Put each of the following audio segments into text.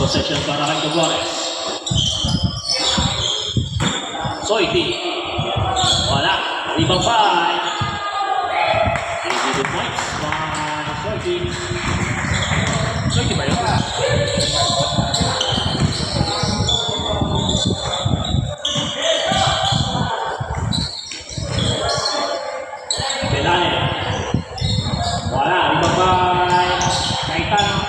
Possession para kay Tugores. Soiti. Wala. Rebound by. Easy 2 points by Soiti. Soiti ba yun? Belane. Wala. Rebound by Caetano.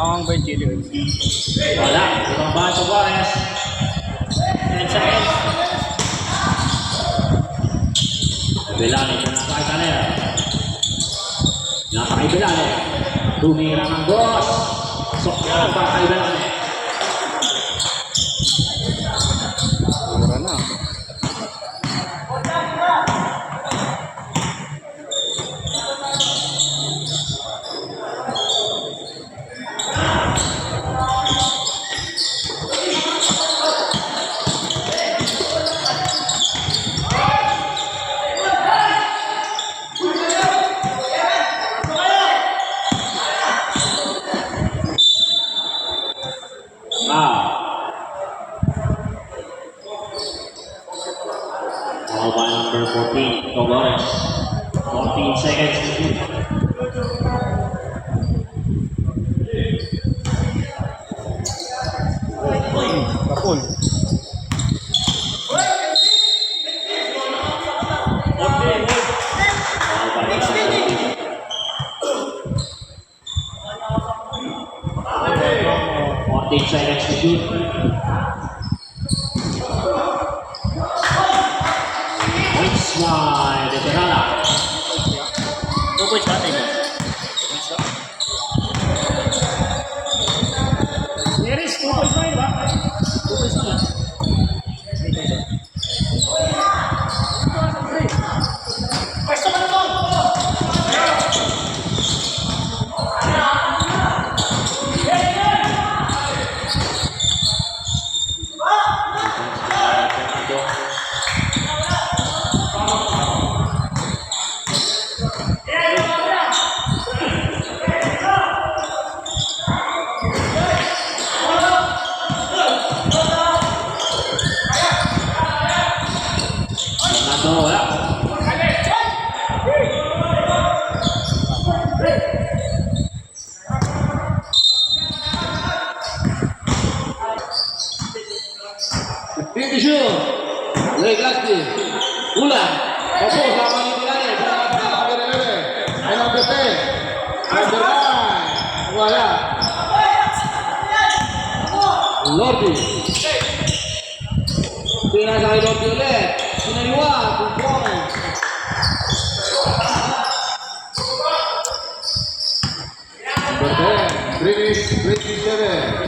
Ang ba yung chili? Wala. Ibang bahan sa Juarez. 10 seconds. Belane. Nakakay Tanner. Nakakay Belane. Tumira ng Gos. Sokyan para kay Belane. Mura na. Foul by number 14, Tugores. 14 seconds to shoot. Kapul. Foul by number 14. 14 seconds to shoot. Points by Veterana. 2 points ba tayo? Neris, 2 points na yun ba? 2 points na lang. Wala. Finish. Legati. Ulang. Tapos sama ni Bilane. Number 11. Ay number 10. Number 9. Wala. Lordi. Pinasakay Lordi ulit. Sinaliwa. 2 points. Number 10. British 7.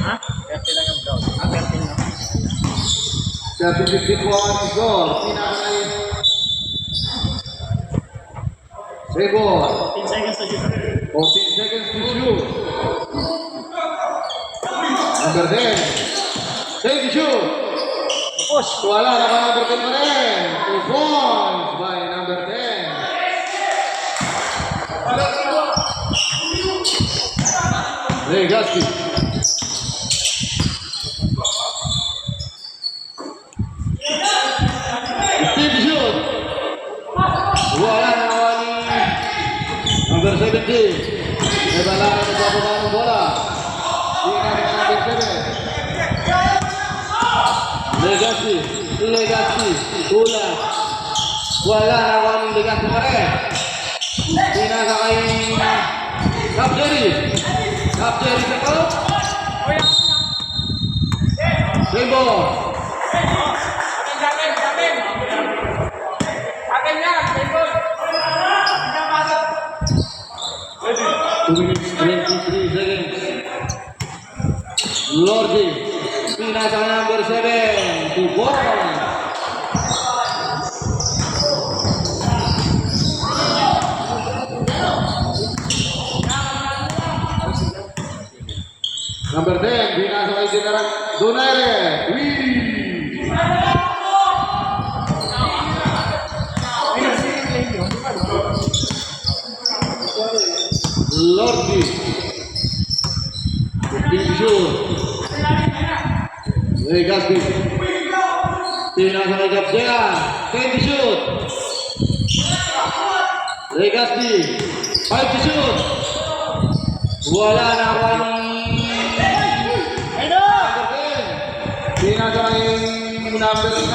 Ha? 30 lang yung brown. 30 lang. 51 Igor. Pinasakay. Rebon. 14 seconds to shoot. 14 seconds to shoot. Number 10. Take the shoot. Push. Wala na ba number 10 pa rin? 2 points by number 10. Legaspi. Take the shoot. Wala na nawali. Number 17. May balangan na sa baba ng bola. Di na number 7. Legaspi. Ulang. Wala na nawali Legaspi pa rin. Pinasa kay Kapjeri sa ko. Rainbow. 2 minutes 23 seconds. Lordi. Pinasa number 7. 2 points. Number 10, binasa kay General Donaire. Lordi. Pinjur. Ray Gaspi. Binasa kay Gapsea. 10 to shoot. Ray Gaspi. 5 to shoot. Wala na ako binasa kay number 9.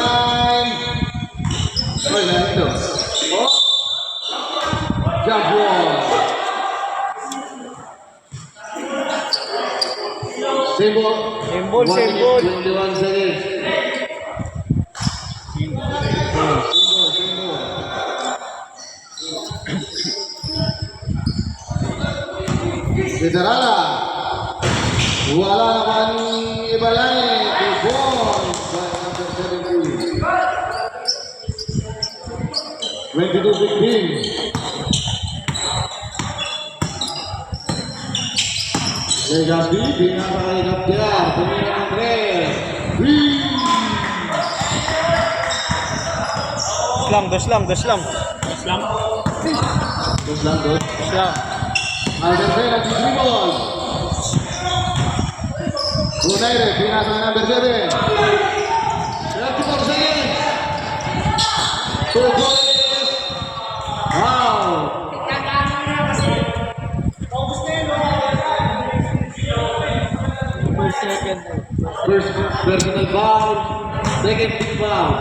Ay, nandito. Oh. Jump ball. Symbol. Symbol, symbol. 21 seconds. Federala. Wala naman Ibalay. Good ball by number 17. 22-15. Legaspi, binasa kay Gapsea. Tumira ng 3. Dos lang. Islam. Dos lang, dos. Aldersen at dribble. Donaire, binasa ng number 7. 34 seconds. 2 goals. Wow. First personal foul. Second team foul.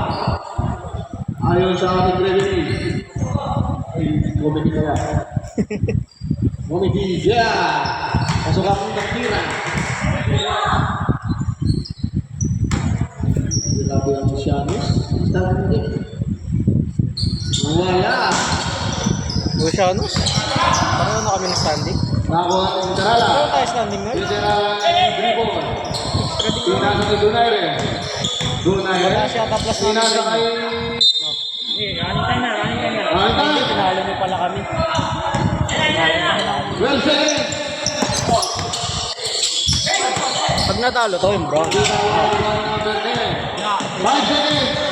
Ayon sa ating referee. Ay, comedy kaya. Comedy, yeah! Pasok akong nakira. Grabe ang Lucianos. Start mo din. Wala. Lucianos? Pareho na kami ng standing. Nakakuha ng Interala. Pareho tayo standing nun? Interala dribble. Pinasa kay Donaire. Wala siya tapos na Pinasa kay... Running time. Running time. Pinalo niyo pala kami. 12 seconds. Pag natalo to yung bro. 5 seconds.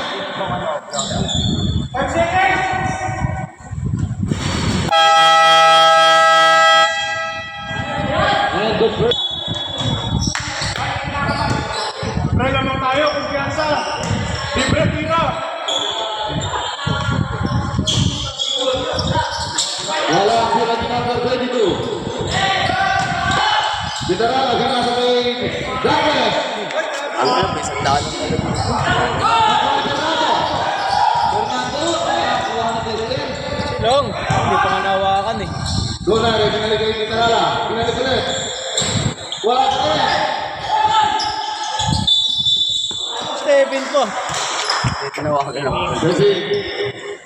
And the first. Pre lamang tayo, kumpiyansa. Libre tira. Wala ang sila di number 22. Bitarala, binasa kay Gapes. May sandaan ng Long, hindi pa nga nawakan eh. Donaire, binalik kay Bitarala. Binalik ulit. Wala ka rin. Stephen po. Tinawagan ako. Kasi,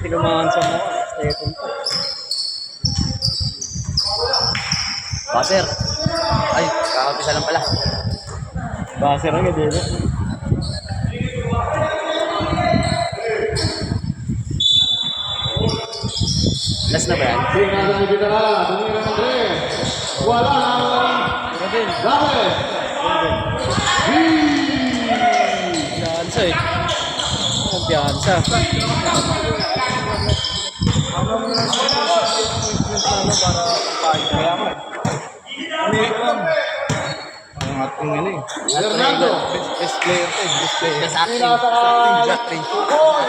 Tinumahan sa mga. Stephen po. Baser. Ay, kakapisa lang pala. Baser ang dito. Last na ba yan? binasa kay Bitarala. Tumira ng 3. Wala ang Gapes. Kumpiyansa eh. Kumpiyansa. Ano mo na sa para paano kaya mo? Ang ating ano eh. Fernando. Best player to eh. Best player. Best acting. Binasa kay Acting. Paul.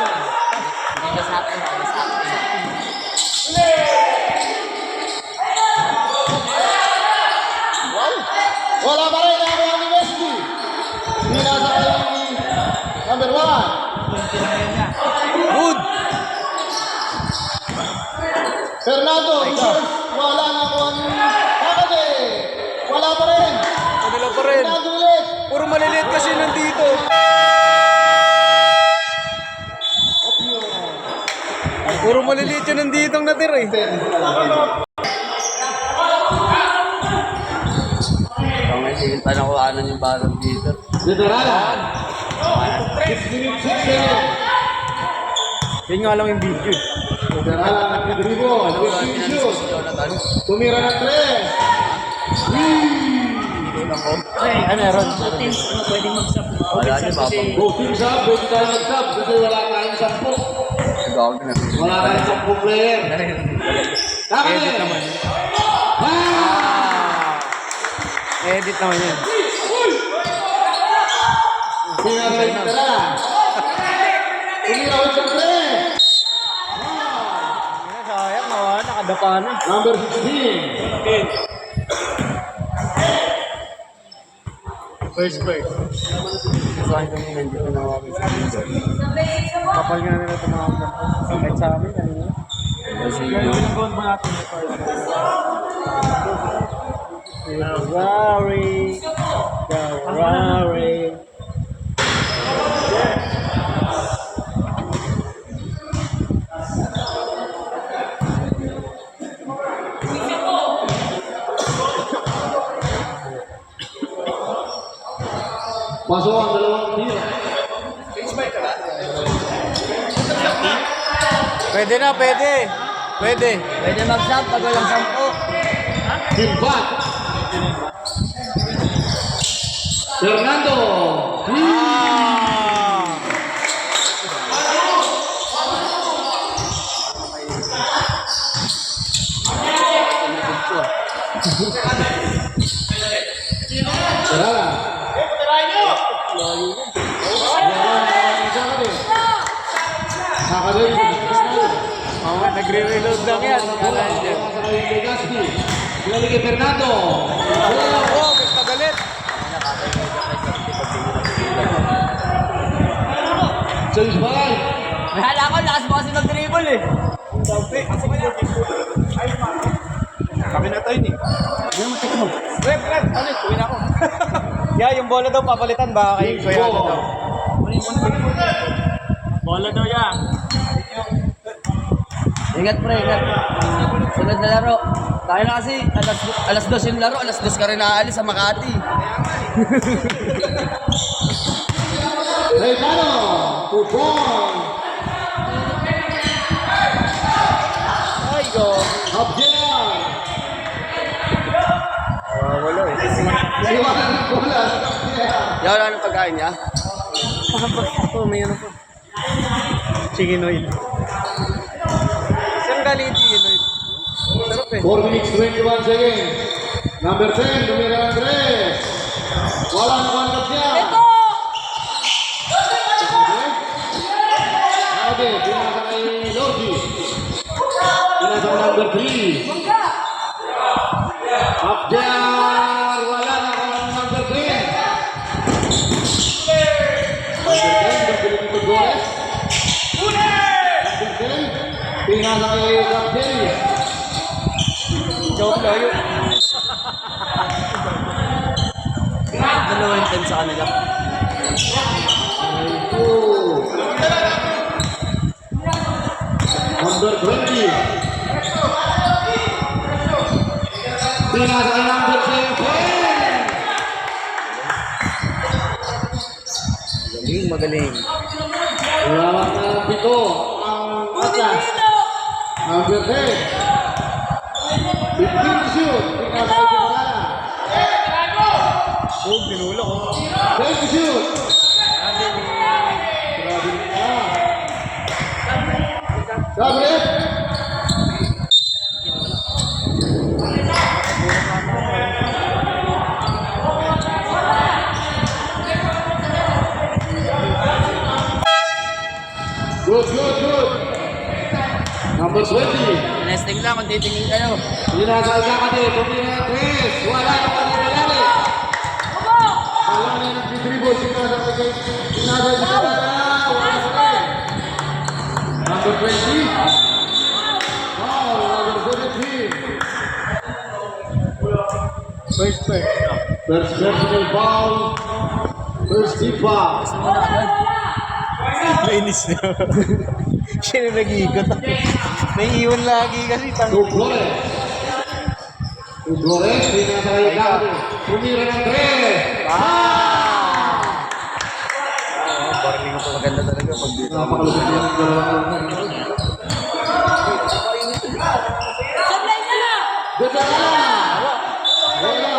Hindi sa akin. Wala pa rin ako ang Westy. Binasa kay number 1. Good! Fernando, reverse. Wala na ako ang Kakade. Wala pa rin. Kanila pa rin. Fernando ulit. Puro maliliit kasi nandito. Puro maliliit yun nandito ang natira eh. Kung may tingin pa na kuhanan yung barang dito. Federalan. 6 minutes, 6 seconds. Yun nga lang yung video eh. Federalan nag-dribble. Nag-shoot. Tumira ng 3. ako. Ay, meron. Pwede mag-sub. Wala niyo, babang. Booking sub, pwede tayo mag-sub kasi wala tayong 10. Nagawa ko na. Wala tayong 10 player. Kami! Edit naman. Ah! Edit naman yun. Pinagay ka na. Umiyaw sa pre. Sayang, nakadapa na. Number 16. First break. Saan kami nandito na ako sa Windsor? Kapal nga nila tumawag na. Kahit sa amin, kanina. Kasi Gawin ba natin ito? Ferrari. Ferrari. Pasok ang dalawang tira. Pwede na, pwede. Pwede. pwede mag-sub pag walang 10. Timbat. Fernando. Sarala. Nakadali. Oh, nagre-reload lang yan. Kala niya. Pinalik kay Fernando. Oh, galit. Salis Bagay. Mahala ko, lakas mo kasi mag-dribble eh. Kami na tayo ni. Wait, ulit. Uwi na ako. Yeah, yung bola daw papalitan. Baka kayo kuya na daw. Bola daw yan. Ingat pre, ingat. Sunod na laro. Tayo na kasi, alas 2 yung laro, alas 2 ka rin naaalis sa Makati. Recano. Pupon. Ay, go. Abdiel. Wala eh. Iwanan ng bola. Yan, wala ng pagkain niya. Ito, may ano po. Chicken oil. Saan galing yung chicken oil? Sarap eh. 4 minutes 21 seconds. Number 10, numero Andres. Wala na kontak siya. Ito! Okay, pinasa kay Logi. Pinasa number 3. Abdiar, wala na kontak number 10. Number 10, number 10, Gores. Number 10, pinasa kay Gabriel. Joke lang yun. Dalawa yung 10 sa kanila. Number 20. Pinasa kay number 7. Magaling. Iwawan na ng pito ang atas. Number 10. 15 to shoot. Pinasa kay Kimarana. Oh, pinulo ko. 10 to shoot. Grabe na. Gabriel. Good. Number 20. Nesting lang kung titingin kayo. Pinasal ka kasi, pumila 3. Wala na pa rin nalali. Wala na nag-dribble. Pinasal ka kay Pinasal ka na. Wala na pa rin. Number 20. Foul, number 17. First first. First personal foul. First tip foul. Lainis na. Siya na nag-iikot. Naiiwan lagi kasi. To Flores. Pinasal kay Gabriel. Pumira ng 3. Barling ko maganda talaga pag dito. Napakalupit yan ng dalawang Good na! Wala!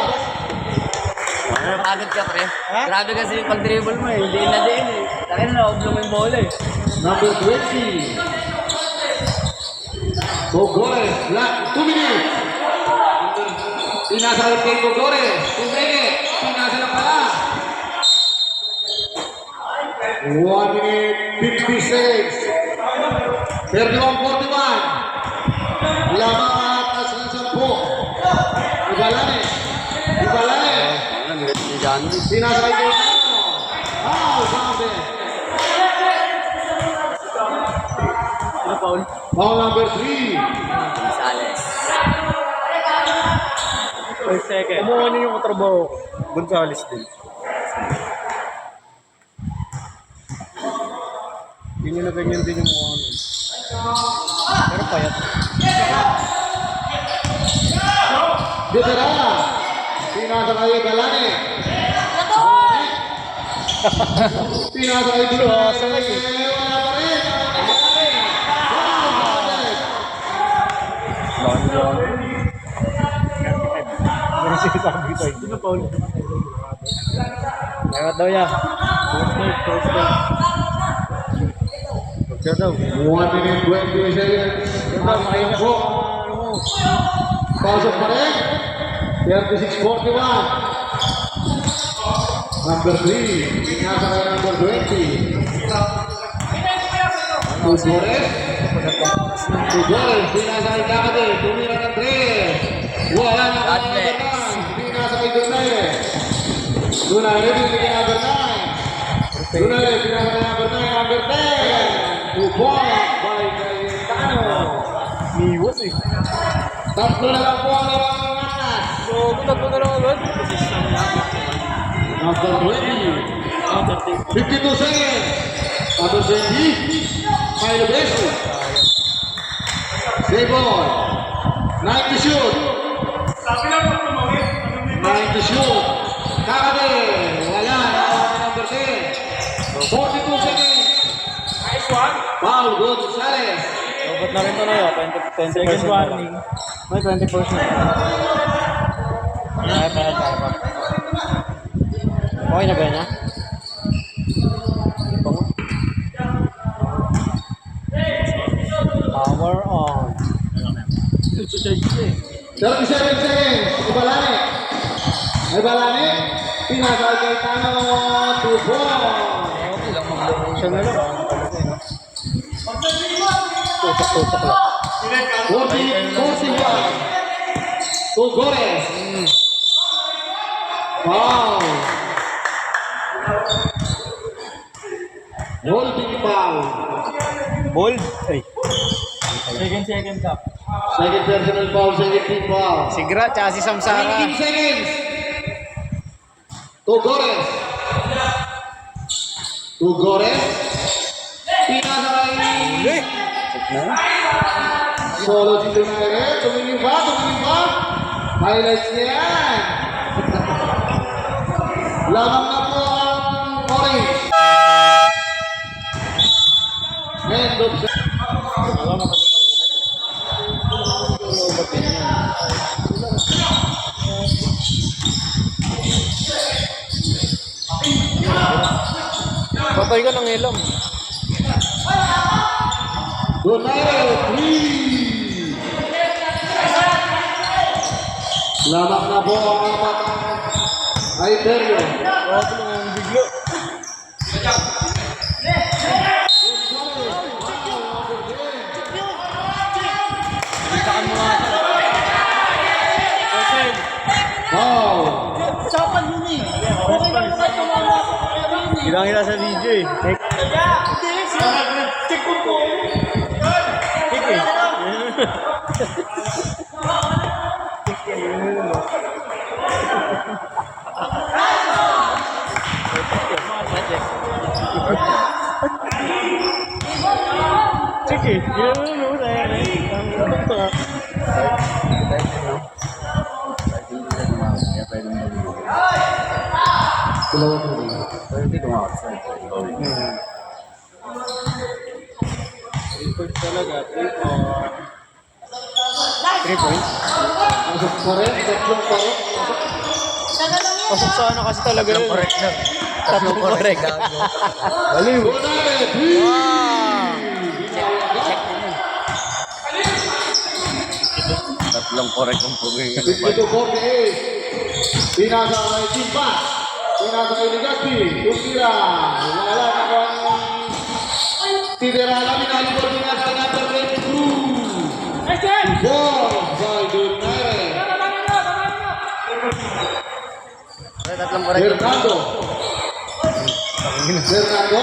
Agad ka, pre. Ha? Grabe kasi yung pag-dribble mo eh. Hindi na din eh. Takin na, huwag mo yung bola eh. Number 20. Gogores, 2 minutes. Pinasa ulit kay Gogores. 2 minutes. Pinasa na pala. 1 minute, 50 seconds. 31-41. Lamang atas ng 10. Ibalane. Si Johnny. Pinasa kay Gogores. Sabi. Ano, Paul? Foul number 3. Gonzales. Per second. Kumuha niyo yung katrabaho. Gonzales din. Ganyan na ganyan din yung mukha nun. Pero payat. Veterana. Pinasa kay Ibalane. Pinasa kay Ibalane. Wala pa rin. Ano sinasabi ko? Hindi na Paul. Lewat daw yan. First day. Pagka daw. 1 minute 20 seconds. Ayun na po. Pasok pa rin. 36-41. Number 3. Pinasa kay number 20. Gogores. Pinasa kay Kakate. Tumira ng 3. Wala na God kay bless. number 9. Pinasa kay Dunay. Dunay, ready kay number 9. Dunay, pinasa kay number 9. Number 10. 2 points by Cayetano. Miwas eh. Tatlo na lang po ang atas. So, tatlo na lang agad. Number 20. 52 seconds. Number 20. Kyle Beso. Save ball. 9 to shoot. 9 to shoot. Kakade. Wala. Number 10. 42 seconds. Foul. Gonzales. Robot na rin ito na yun. 20% second warning. May 20%. Kaya. Okay na ba yan, ha? Power on. 37 seconds. Ibalane. Pinasa kay Cayetano. 2 points. Siya na lang. Tutok-tutok lang. 41. Gogores. Foul. Holding foul. Bold. Ay. Second cup. Second personal foul, second team foul. Si Gra, tsaka si Samsara. 19 seconds. Gogores. Pinasa kay Solo si Dunay. Tumingin ba? Highlights niya yan. Lamang na po ang orange. End of Patay ka ng ilam. Dunay, 3. Lamang na po ang apat. Ay, Teryo. Grabe lang ang biglo. Bitaan mo nga. Osen. Foul. Usapan yun eh. Okay lang naman tumama ako. Hilang-hila sa video eh. Check ko po. Check eh. Check eh. Talaga, 3 points. Masuk pa rin, tatlong pa rin. Tagalong Pasok sa ano kasi talaga yun. Correct na. Tatlong correct. Baliw. Donare, 3. Wow! Tatlong correct ang pugay. 52-48. Pinasa kay Timpa. Pinasa kay Legazpi. Tumira. Wala na kung Tidera lang inalibor pinasa kay number 22. Ball by Donare. Tatlong correct. Fernando. Fernando.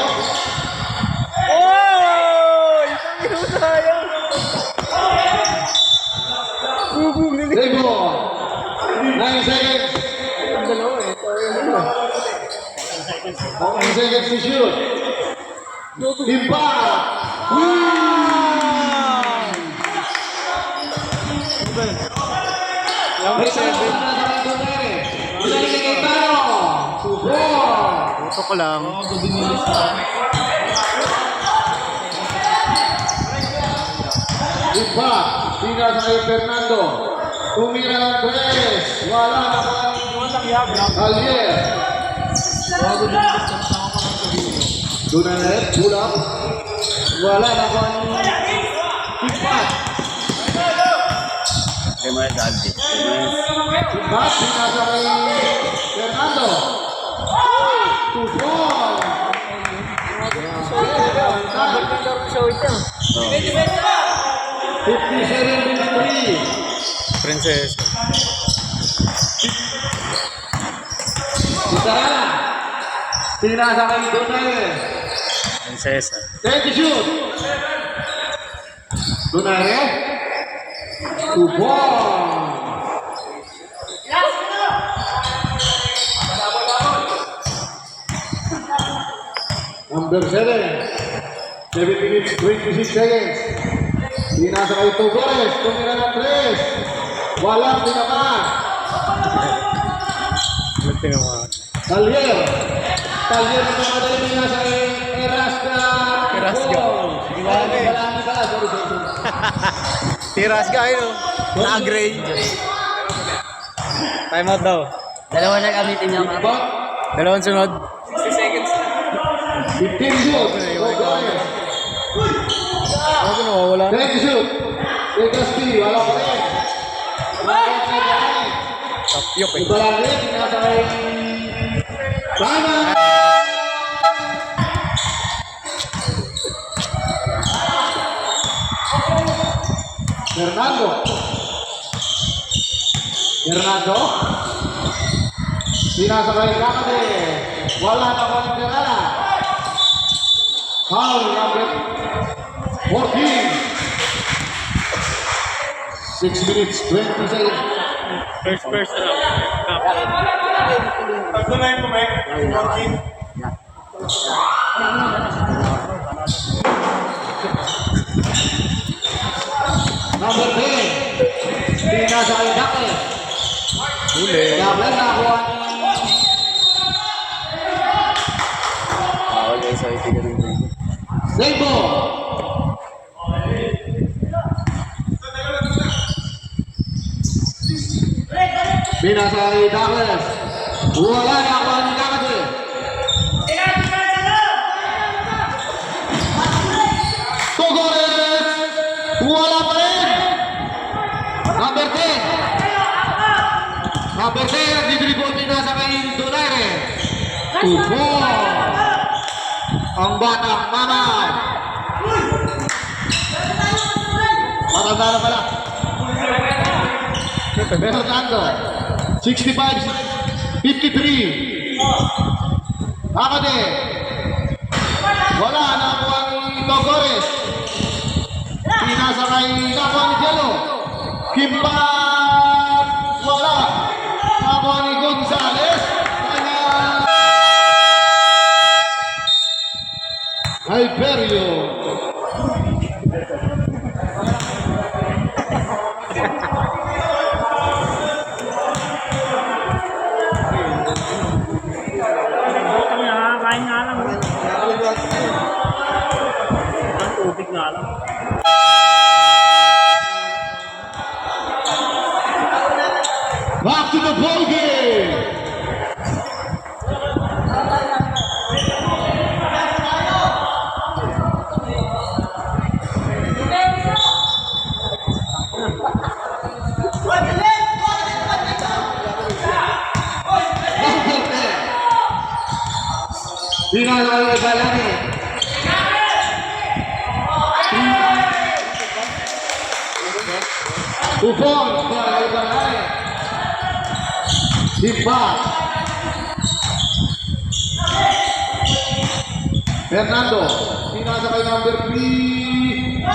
Oh! Isang minuto yun. Debo. 9 seconds. Ang dalawa eh. 9 seconds to shoot. Timpa. Number 7. Puto ko lang. Timpa. Tinggal kay Fernando. Tumira ng tres. Wala na kang Alier. Donare. Pulang. Wala na kang Timpa. Kaya mga Aldi. Timpa. Pinasa kay Fernando. 2 ball. Show ito. 57-53. Princess. Isarala. Pinasa kay Donare. Princess. Take the shoot. Donare. 2 ball. Number 7. 7 minutes, 26 seconds. Pinasa kay Tugores. Tumira ng 3. Walang tinamaan. Tingnan mo. Talyer. Talyer na naman pinasa kay Erasca. Erasca. Wala pala. Sorry. Tiras ka yun. Na-gray. Time out daw. Dalawa na gamitin niya mga. But, Dalawang sunod. 15 shoot. Tugores. Ako nawawala. 20 shoot. Legazpi. Wala pa rin. Tapyok eh. Ito lang rin. Pinasa kay Tama. Fernando. Fernando. Pinasa kay Kakade. Wala na ko ng Terana. Foul number 14. 6 minutes, 20 seconds. First na lang. Pag na yung kumek, working. Number 10. Pinasa kay Kakade. Huli. Double na ako ang Bawal guys, so itigan ng video. Rainbow. Pinasa kay Douglas. Wala na ako ang Kakade. Tugores. Wala pa rin. Number 10. Number 10. Nagdidribble pinasa kay Donare. 2-4. Ang batang mama. Matanda na pala. Fernando. 65-53. Kakade. Wala na ako ang Tugores. Pinasa kay Nakuha ni Jello. Kimpat. Wala. Nakuha ni Gonzales. Kanya. Hyperio. Kain nga lang. Ang tubig nga lang. Back to the ball game. kay Balani. Tupon para kay Balani. Simba. Fernando. Pinasa kay number 3.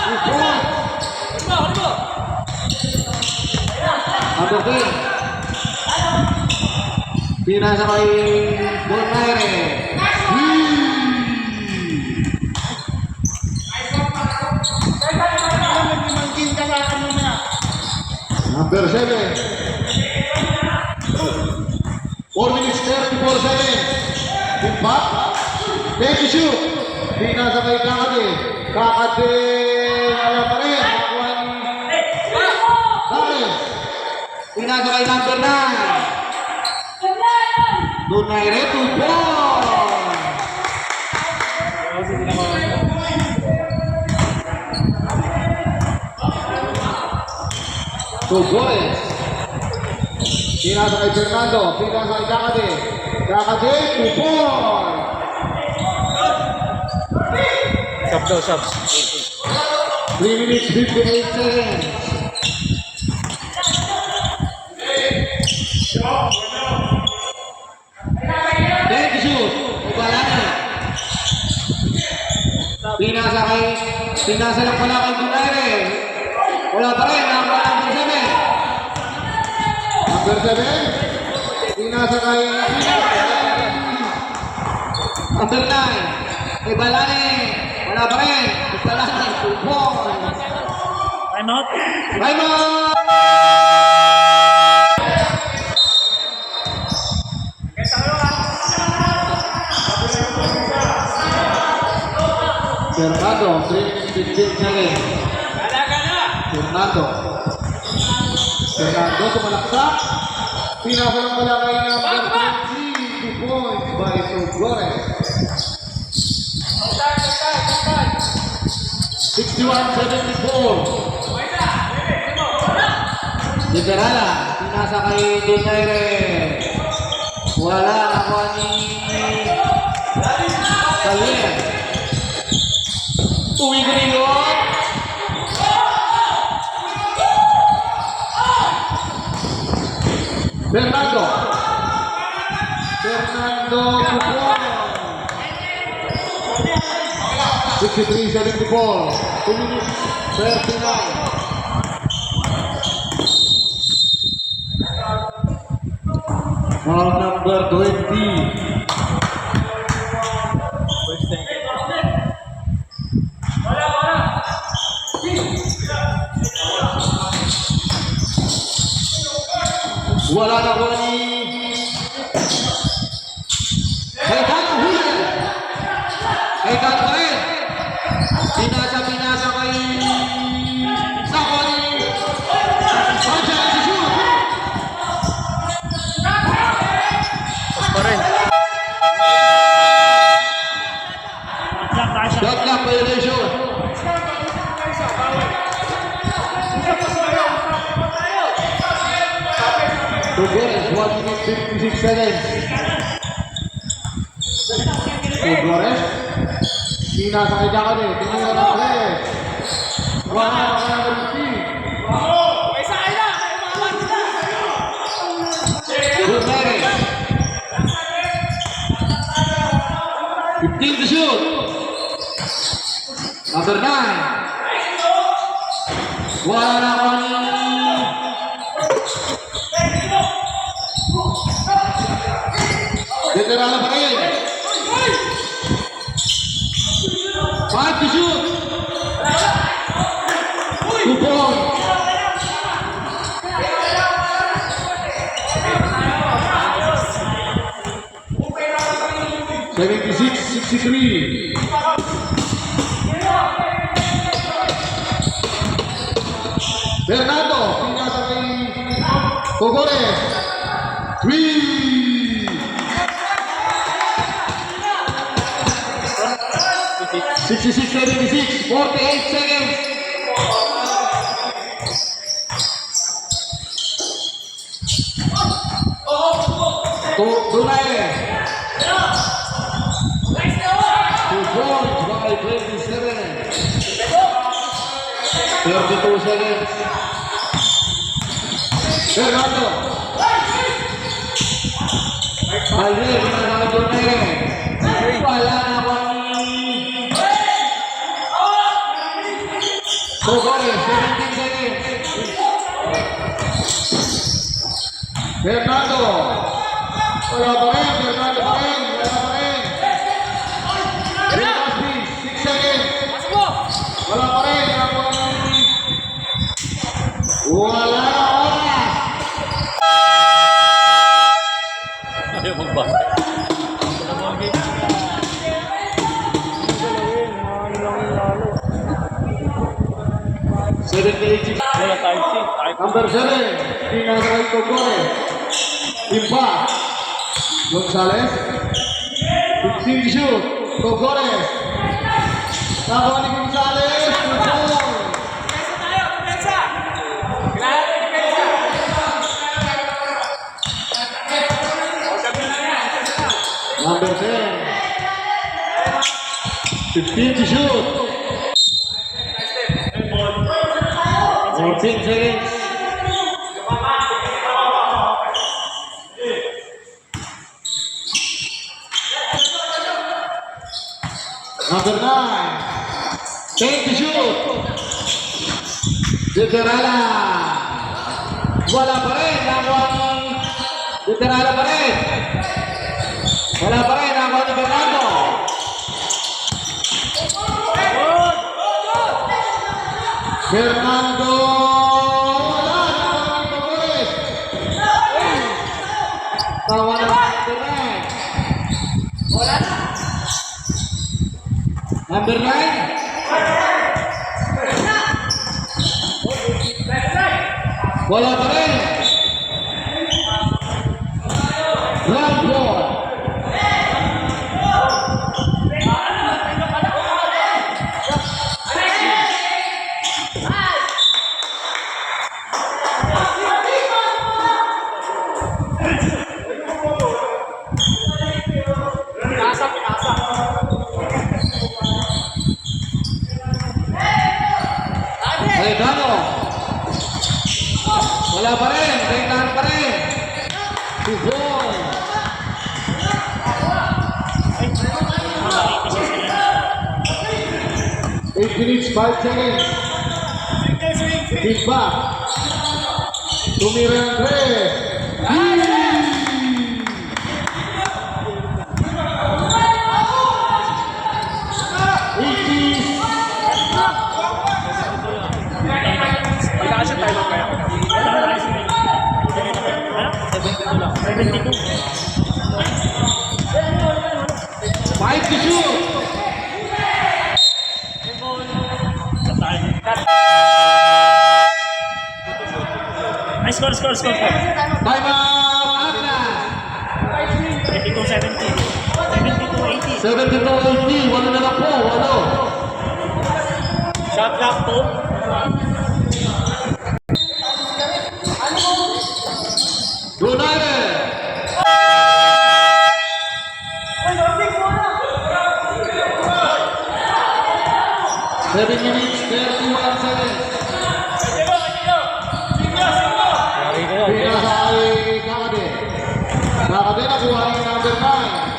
Tupon. Number 10. Pinasa kay Bonaire. Number 7. 4 minutes 34 seconds. Impact. Thank you, shoot. Pinasa kay Kakade. Kakade. Wala pa rin. Nakuha ni Dales. Pinasa kay number 9. Bonaire, tupon. Tugores. Pinasa kay Fernando. Pinasa kay Kakade. Kakade, tupon. Sub daw, sub. 3 minutes 58 seconds. Thank you, shoot. Ubalani. Pinasa lang pala kay Bonaire. Wala pa rin. Number 7. Number 7. Pinasa kay number 9. Kay Balani. Wala pa rin. Balani. Tupon. I'm out. Time out! Fernando, 3 minutes 15 seconds. Fernando, sumalaksak. Pinasa lang pala kay number 20. 2 points by Tugores. 61-74. Liberala, pinasa kay Donaire. Wala, nakuha ni Javier. Uwi ko rin yun. Fernando. Tupon. 63-74. 2 minutes 39. Foul number 20. Wala na ko ni Kaitan huli. Kaitan pa rin. Pinasa kay Sakon. Sanchez si shoot. Pa rin. Shot clock violation. Tugores, 1 minute 56 seconds. Tugores. Pinasa kay Jakade. Tingnan na 3. Wala na kaya ng 15. Bonaire. 15 to shoot. Number 9. Wala na kaya ng Veterano pa rin. 5 to shoot. 2 points. (76-63). Fernando, pinasa kay Tugores. 3. 66-76, 48 seconds. Donaire. 32 seconds. Fernando. Alvin, ginagawa na eh. Wala na bang... Togores, 17 seconds. Fernando. Wala pa rin, Fernando pa rin. Wala pa rin. Will Cosby, 6 seconds. Wala pa rin. Wala na oras. Ayaw magbasa. Wala tayo si. Number 7, Pinagay Togores. Impact. Gonzales. 15 shoot. Togores. Nakuha ni Gonzales. Goal. Number 10. 15 to shoot. 14 seconds. Number 9. 10 to shoot. Diterala. Wala pa rin. Nakuha ng Diterala pa rin. Wala pa rin. Nakuha ni Fernando. Fernando. Wala. Nakuha ni Togores. Tawa na number 9. Number 9. Wala pa rin. Round 4. Alejandro. Wala pa rin. Tingnan pa rin. Si John. Eight minutes, 5 seconds. Feedback. Tumira Andres. Five to shoot. Ay, score. Time out. Atlas. 22-17. 72-80. 72-80. Wala na lang po. Walo. Shot clock 2. United. Seven minutes, 31 seconds. Pinasa ay Kakade. Kakade nakuha ni number 9.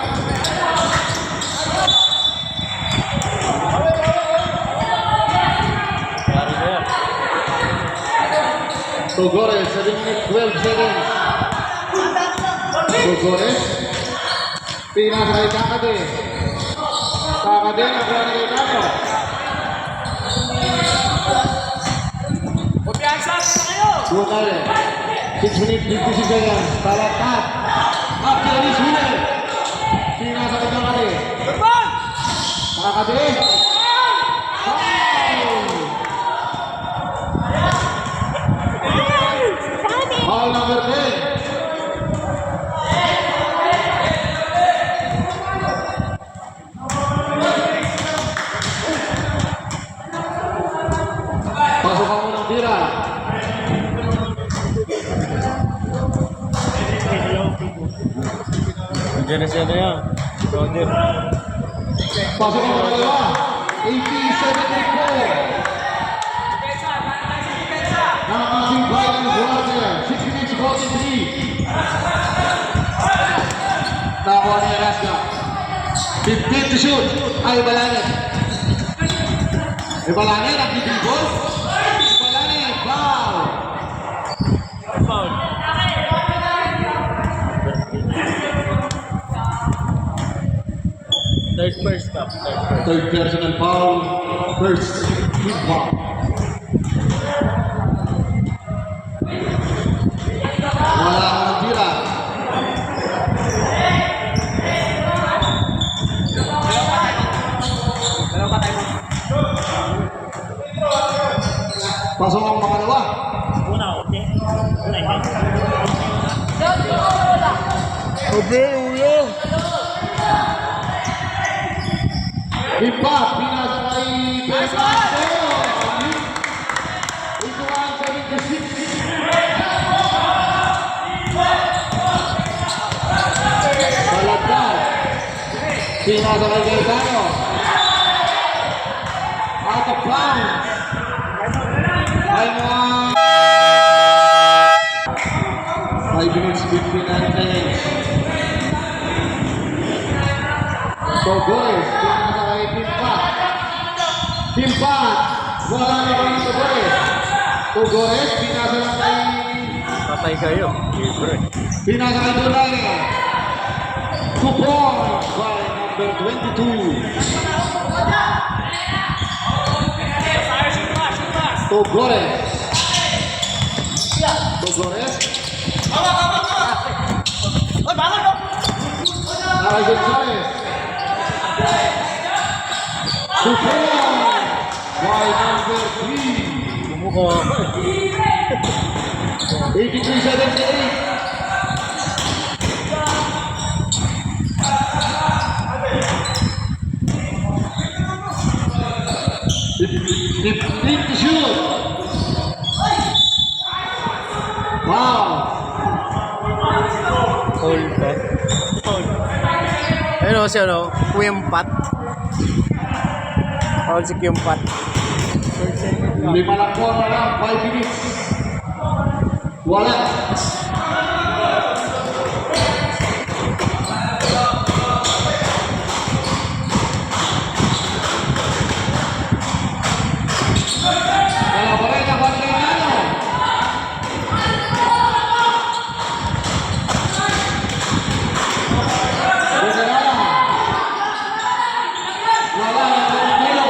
Togores, 7 minutes, 12 seconds. Togores. Pinasa ay Kakade. Kakade nakuha ni Kakade. United. 6 minutes, 56 seconds. Balakat. Akyanis winner. Pinasa ni Kakade. Kakade. Foul number 10. Pasok ang unang tira. Diyan na siya na yan. Roger. Pasok ang dalawa. 87-84. 43. Nakuha ni Alaska. 15 to shoot. Ay, Balanes. Ay, Balanes, nag-dribble. Balanes, foul. Foul. Third first stop. Third personal foul. First, team foul. Wala ang natira. Pasok ang pangalawa. Una, okay. Una, okay. Ube, ulo. Ipa, pinasa kay Bernardo. Ito ang 76. Balagdag. Pinasa kay Gaetano. Out of bounds. Ay mga 5 minutes 59 seconds. So Gores, pinasa kay Timpat. Timpat, wala na kami sa Gores. So Gores, pinasa lang kay Patay kayo. Libre. pinasa kay Dulay. 2 points by number 22. To Gores. To Gores. Ay, Gonzales. 2 points by number 3. Bumuko. 83-78. Fifteen to shoot. Wow. Hold pa. Ayun o siya no. Kuyempat. Hold si Kuyempat. Lima lang po na lang. 5 minutes. Wala. Wala pa rin ang Banderiano. Banderiano. Wala na Banderiano.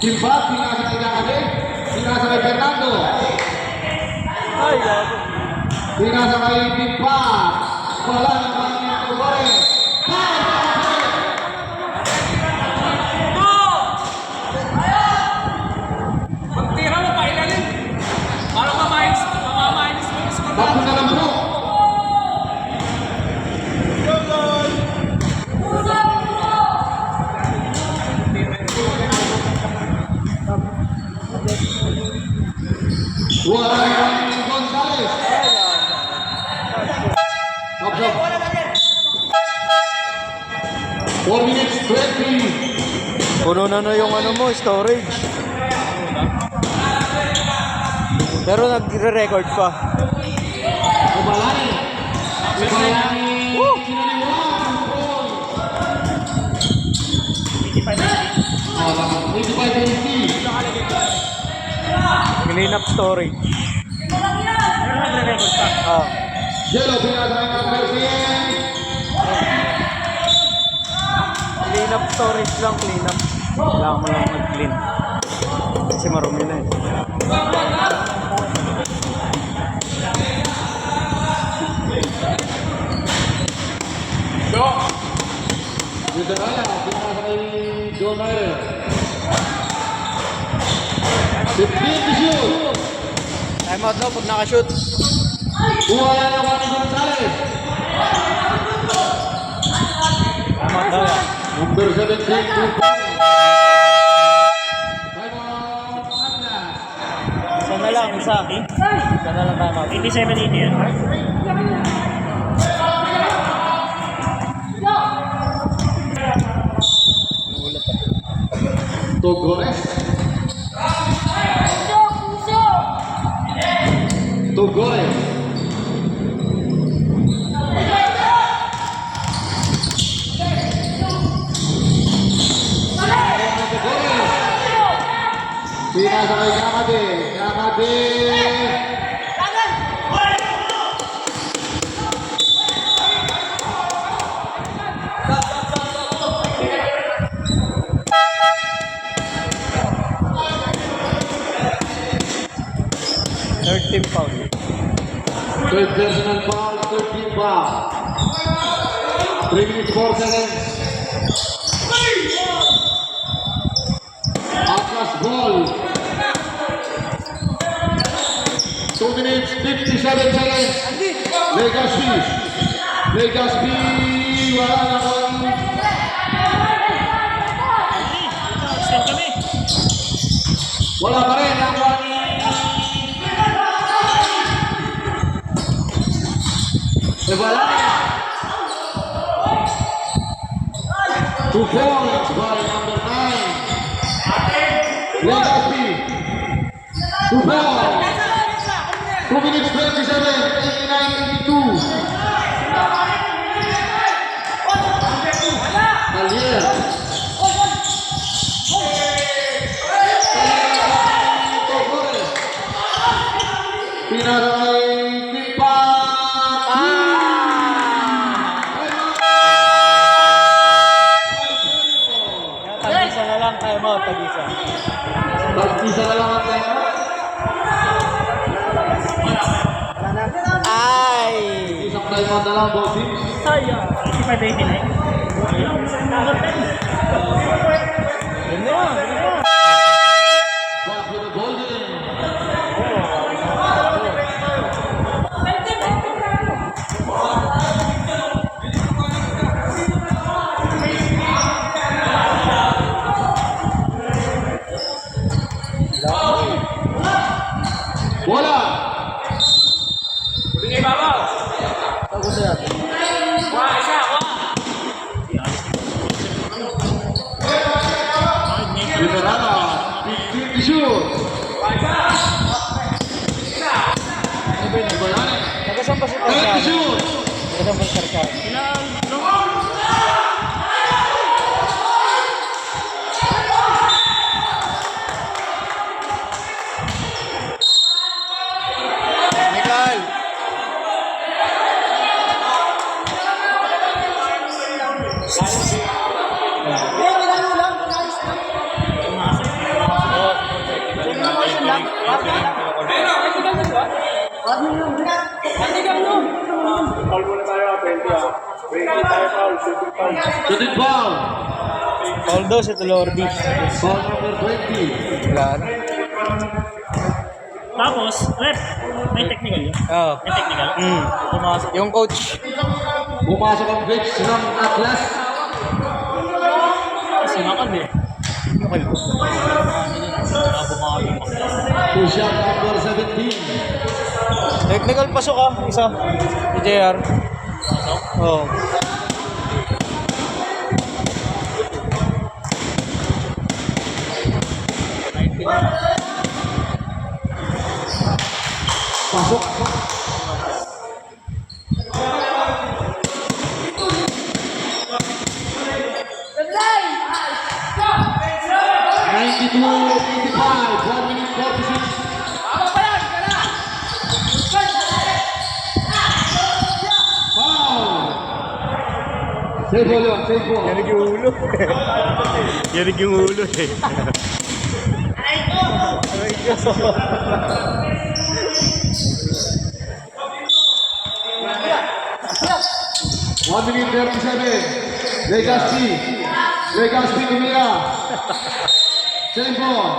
Timbat, pinasa kay Nakade. Pinasa kay Fernando. Ay, gago. Pinasa kay Timbat. Wala naman yung Tugores. Bakit na lang mo? Wala naman yung Gonzales. Up, up. 4 minutes 20. Puno na yung ano mo, storage. Pero nagre-record pa. Kubalani. Kubalani. Kinaliwan. 85-80. Clean up storage. Pero nagre-record pa. Ah. Yellow, pinasa kay number 10. Clean up storage lang, clean up. Kailangan mo lang mag-clean. Kasi marumi na eh. Dito na lang, pinasa kay John Ryder. 15 to shoot. Time out daw pag nakashoot. Wala naman ni Gonzales. Time out daw yan. Number 17, 2 points. Time out, Atlas. Isa na lang, isa. Isa na lang time out. 87-80 yan. Tugores. Tugores. Pinasa kay Kakade. Kakade. Third team foul. Third personal foul, third team foul. 3 minutes 4 seconds. Atlas ball. 2 minutes 57 seconds. Legacy. Legacy. Wala na kung Extend kami. wala pa rin. Nakuha ni wala. 2 points by number 9. Legacy. 2 points. 2 minutes 27, 89-82. Alier. Pinaray Pipa. Tag-isa na lang tayo mo, tag-isa. Tag-isa na lang ang tayo. Ay! Isang tayo mga dalang bossing. Sayang. 55-89. Yun na. Back with the golden. Bola. Liberada. 50 shoot. Nagasan pa si 30 Tarkan. shoot. Nagasan pa si Tarkan. Michael! Shooting foul. Although si Tulordi. Foul number 20. Wala na. Tapos, ref, may technical yun. Oo. May technical. Pumasok. Yung coach. Pumasok ang bench ng Atlas. Sinakal eh. To shot number 17. Technical pasok ah. Isa. Si JR. Oo. Pasok. Ninety-two, 85, 1 minute 46. Foul. Save ball yun, save ball. Yarig yung ulo. Yarig yung ulo eh. Aray ko! 1 minute 37. Legacy. Legacy Umira. Save ball.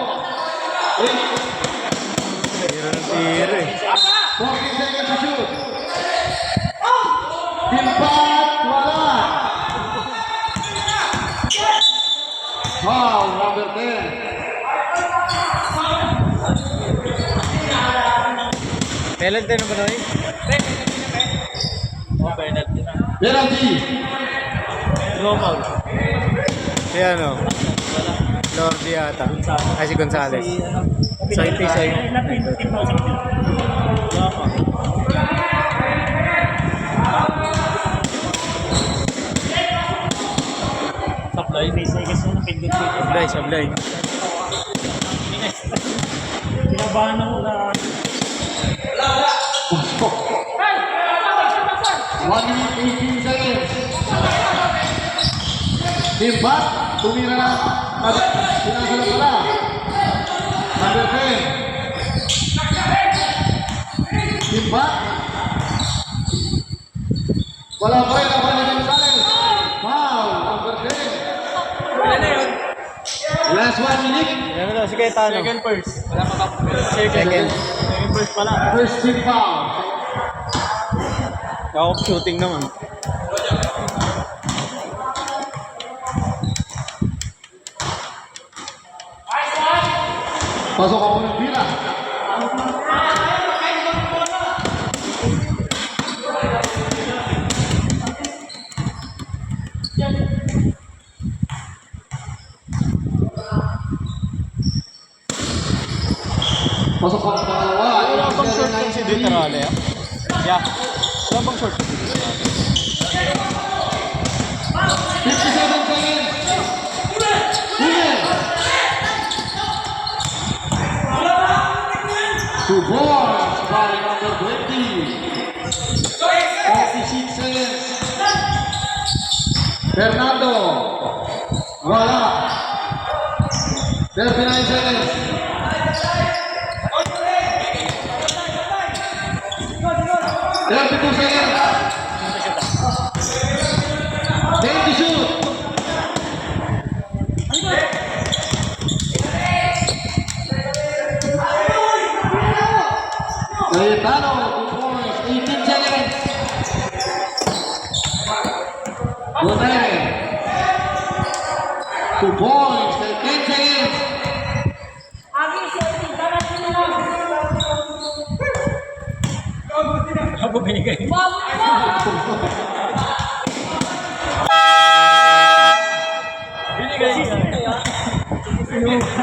14 seconds to shoot. Timpat, wala. Foul number 10. Penalty na ba na yun? Penalty. Kaya ano? Lordi yata. Ay, si Gonzales. So, ito isa Ay, na 20,000 din. Wala pa. Supply. Base ay kasi napindot ko ito. Sablay, sablay. Kinabahan ako na 1 minute 18 seconds. Team Bat, tumira na at sinasala pala. Number 10. Team Bat. Wala pa rin ang Juan Gonzales. Foul, number 10. Last 1 minute. Ano daw, si Cayetano. second first. Second. Second first pala. First team foul. Ako shooting naman. Pasok ako ng pila. Pasok ako ng pangalawa. Wala bang short yan si Duterte? Yeah. Wala bang short? 57 seconds. Huli. 2 balls by number 20. 46 seconds. Fernando. Wala. 39 seconds. 32 seconds. 10 to shoot. Cayetano, 2 points, 18 seconds. Gutierrez, 2 points, 10 seconds. Ako binigay. Binigay.